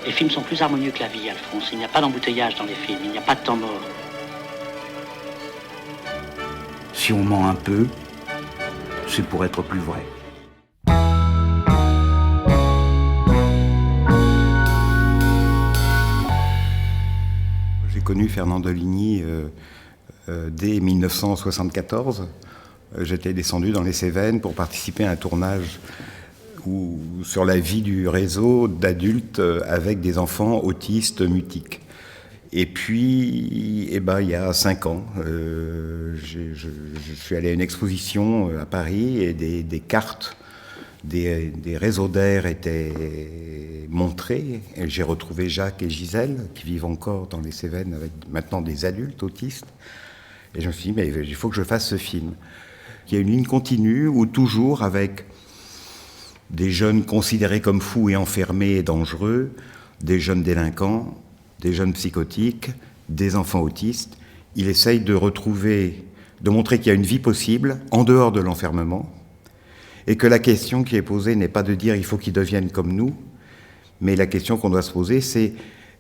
Les films sont plus harmonieux que la vie, Alphonse. Il n'y a pas d'embouteillage dans les films, il n'y a pas de temps mort. Si on ment un peu, c'est pour être plus vrai. J'ai connu Fernando Ligny dès 1974. J'étais descendu dans les Cévennes pour participer à un tournage sur la vie du réseau d'adultes avec des enfants autistes mutiques. Et puis, il y a 5 ans, je suis allé à une exposition à Paris et des cartes des réseaux d'air étaient montrées. Et j'ai retrouvé Jacques et Gisèle, qui vivent encore dans les Cévennes avec maintenant des adultes autistes. Et je me suis dit, mais il faut que je fasse ce film. Il y a une ligne continue où toujours avec des jeunes considérés comme fous et enfermés et dangereux, des jeunes délinquants, des jeunes psychotiques, des enfants autistes, il essaye de montrer qu'il y a une vie possible en dehors de l'enfermement, et que la question qui est posée n'est pas de dire il faut qu'ils deviennent comme nous, mais la question qu'on doit se poser, c'est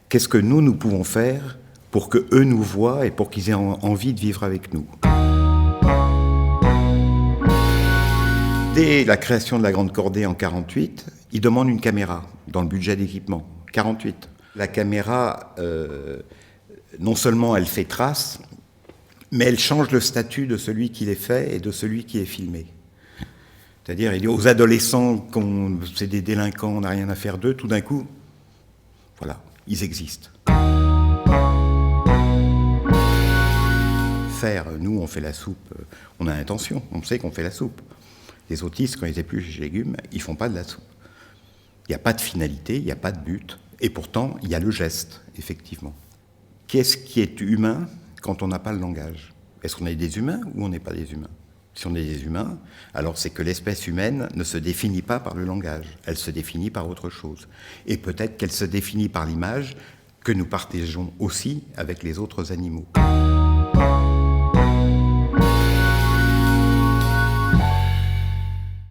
qu'est-ce que nous pouvons faire pour qu'eux nous voient et pour qu'ils aient envie de vivre avec nous. Dès la création de la Grande Cordée en 1948, ils demandent une caméra dans le budget d'équipement. 1948. La caméra, non seulement elle fait trace, mais elle change le statut de celui qui les fait et de celui qui est filmé. C'est-à-dire, il dit aux adolescents, c'est des délinquants, on n'a rien à faire d'eux, tout d'un coup, voilà, ils existent. Nous, on fait la soupe, on a l'intention, on sait qu'on fait la soupe. Les autistes, quand ils épluchent les légumes, ils ne font pas de la soupe. Il n'y a pas de finalité, il n'y a pas de but. Et pourtant, il y a le geste, effectivement. Qu'est-ce qui est humain quand on n'a pas le langage ? Est-ce qu'on est des humains ou on n'est pas des humains ? Si on est des humains, alors c'est que l'espèce humaine ne se définit pas par le langage. Elle se définit par autre chose. Et peut-être qu'elle se définit par l'image que nous partageons aussi avec les autres animaux.